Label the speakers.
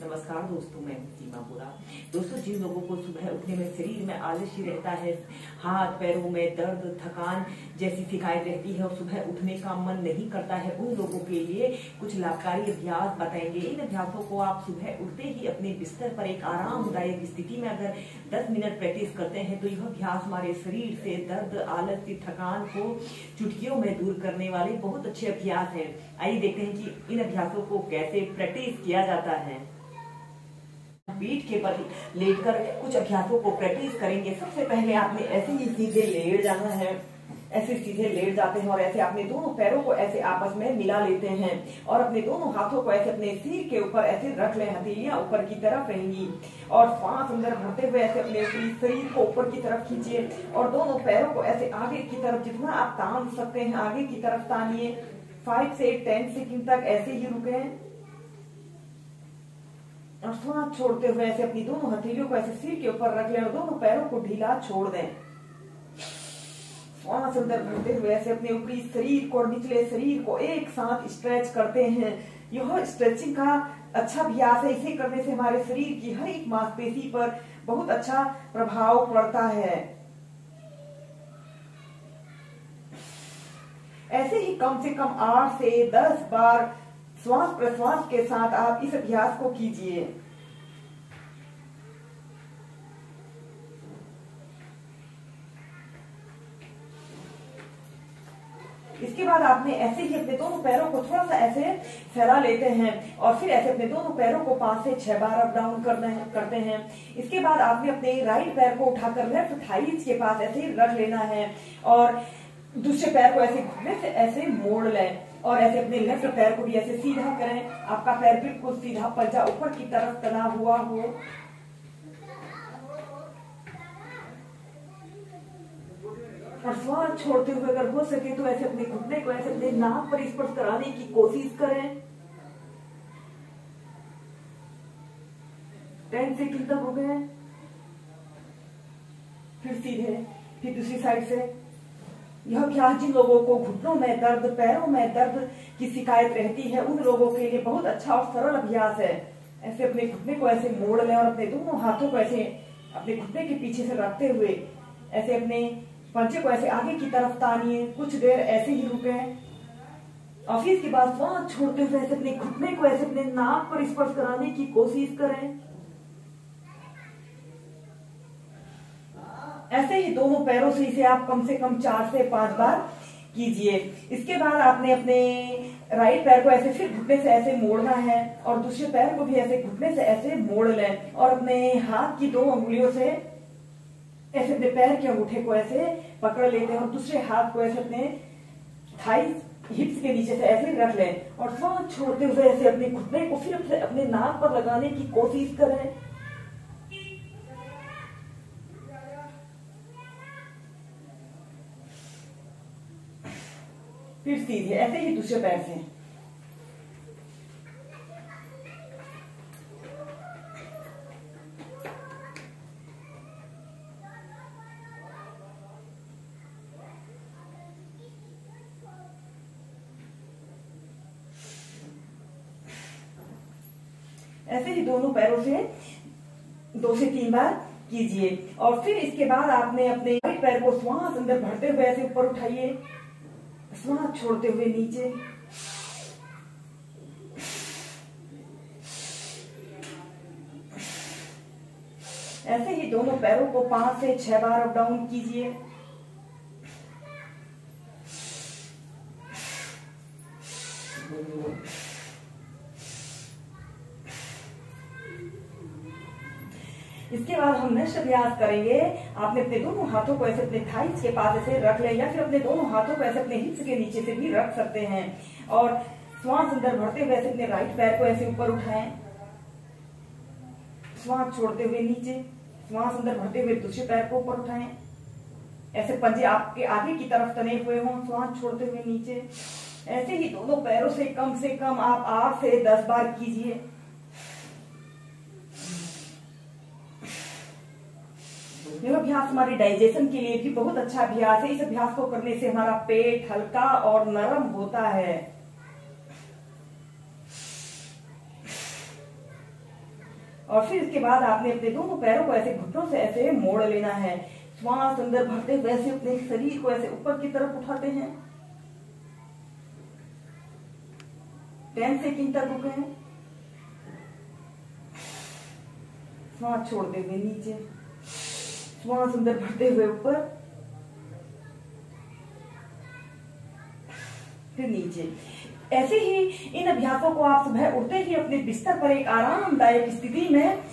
Speaker 1: नमस्कार दोस्तों, मैं सीमा बोरा। दोस्तों, जिन लोगों को सुबह उठने में शरीर में आलस्य रहता है, हाथ पैरों में दर्द, थकान जैसी शिकायत रहती है और सुबह उठने का मन नहीं करता है, उन लोगों के लिए कुछ लाभकारी अभ्यास बताएंगे। इन अभ्यासों को आप सुबह उठते ही अपने बिस्तर पर एक आरामदायक स्थिति में अगर 10 मिनट प्रैक्टिस करते हैं तो यह अभ्यास हमारे शरीर से दर्द, आलस्य, थकान को चुटकियों में दूर करने वाले बहुत अच्छे अभ्यास हैं। आइए देखते हैं कि इन अभ्यासों को कैसे प्रैक्टिस किया जाता है। पीठ के पर लेटकर कुछ अभ्यासों को प्रैक्टिस करेंगे। सबसे पहले आपने ऐसे ही सीधे लेट जाना है। ऐसे सीधे लेट जाते हैं और ऐसे अपने दोनों पैरों को ऐसे आपस में मिला लेते हैं और अपने दोनों हाथों को ऐसे अपने सिर के ऊपर ऐसे रख लें। हथेलियां ऊपर की तरफ रहेंगी और सांस अंदर भरते हुए ऐसे अपने शरीर को ऊपर की तरफ खींचिए और दोनों पैरों को ऐसे आगे की तरफ जितना आप तान सकते हैं आगे की तरफ तानिए। 5 से 10 सेकंड तक ऐसे ही रुके और सांस छोड़ते हुए ऐसे अपनी दोनों हथेलियों को ऐसे सिर के ऊपर रख लें और दोनों पैरों को ढीला छोड़ दें। सांस अंदर भरते हुए ऐसे अपने ऊपरी शरीर को और निचले शरीर को एक साथ स्ट्रेच करते हैं। यह स्ट्रेचिंग का अच्छा अभ्यास है। इसे करने से हमारे शरीर की हर एक मांसपेशी पर बहुत अच्छा प्रभाव पड़ता है। ऐसे ही कम से कम 8 से 10 बार श्वास प्रश्वास के साथ आप इस अभ्यास को कीजिए। इसके बाद आपने ऐसे ही अपने दोनों पैरों को थोड़ा सा ऐसे फैला लेते हैं और फिर ऐसे अपने दोनों पैरों को 5 से 6 बार अप डाउन करते हैं। इसके बाद आपने अपने राइट पैर को उठाकर लेफ्ट थाइज के पास ऐसे ही रख लेना है और दूसरे पैर को ऐसे घुटने से ऐसे मोड़ लें और ऐसे अपने लेफ्ट पैर को भी ऐसे सीधा करें। आपका पैर बिल्कुल सीधा पंजा ऊपर की तरफ तना हुआ हो और श्वास छोड़ते हुए अगर हो सके तो ऐसे अपने घुटने को ऐसे अपने नाक पर स्पर्श कराने की कोशिश करें। 10 सेकंड तक हो गए। फिर सीधे, फिर दूसरी साइड से। यह अभ्यास जिन लोगों को घुटनों में दर्द, पैरों में दर्द की शिकायत रहती है उन लोगों के लिए बहुत अच्छा और सरल अभ्यास है। ऐसे अपने घुटने को ऐसे मोड़ लें और अपने दोनों हाथों को ऐसे अपने घुटने के पीछे से रखते हुए ऐसे अपने पंजे को ऐसे आगे की तरफ तानिए। कुछ देर ऐसे ही रुके और फिर इसके बाद सांस छोड़ते हुए ऐसे अपने घुटने को ऐसे अपने नाक पर स्पर्श कराने की कोशिश करें। ऐसे ही दोनों पैरों से इसे आप कम से कम 4 से 5 बार कीजिए। इसके बाद आपने अपने राइट पैर को ऐसे फिर घुटने से ऐसे मोड़ना है और दूसरे पैर को भी ऐसे घुटने से ऐसे मोड़ लें और अपने हाथ की 2 उंगलियों से ऐसे अपने पैर के अंगूठे को ऐसे पकड़ लेते हैं और दूसरे हाथ को ऐसे अपने थाइस हिप्स के नीचे से ऐसे रख लें और सांस छोड़ते हुए ऐसे अपने घुटने को फिर अपने नाक पर लगाने की कोशिश करें। फिर सीधे ऐसे ही दूसरे पैर से। ऐसे ही दोनों पैरों से 2 से 3 बार कीजिए और फिर इसके बाद आपने अपने राइट पैर को श्वास अंदर भरते हुए ऐसे ऊपर उठाइए, श्वास छोड़ते हुए नीचे। ऐसे ही दोनों पैरों को 5 से 6 बार अप डाउन कीजिए। इसके बाद हम नेक्स्ट अभ्यास करेंगे। आपने अपने दोनों हाथों को ऐसे अपने थाइस के पास ऐसे रख लें या फिर अपने दोनों हाथों को ऐसे अपने हिप्स के नीचे से भी रख सकते हैं और श्वास अंदर भरते हुए ऐसे अपने राइट पैर को ऐसे ऊपर उठाएं, श्वास छोड़ते हुए नीचे, श्वास अंदर भरते हुए दूसरे पैर को ऊपर उठाएं। ऐसे पंजे आपके आगे की तरफ तने हुए हों, श्वास छोड़ते हुए नीचे। ऐसे ही दोनों पैरों से कम आप 8 से 10 बार कीजिए। यह अभ्यास हमारे डाइजेशन के लिए भी बहुत अच्छा अभ्यास है। इस अभ्यास को करने से हमारा पेट हल्का और नरम होता है।
Speaker 2: और फिर इसके बाद आपने अपने दोनों पैरों को ऐसे घुटनों से ऐसे मोड़ लेना है। श्वास अंदर भरते हुए ऐसे अपने शरीर को ऐसे ऊपर की तरफ उठाते हैं। 10 सेकंड तक रुके। श्वास छोड़ते हुए नीचे, श्वास अंदर भरते हुए ऊपर, फिर नीचे। ऐसे ही इन अभ्यासों को आप सुबह उठते ही अपने बिस्तर पर एक आरामदायक स्थिति में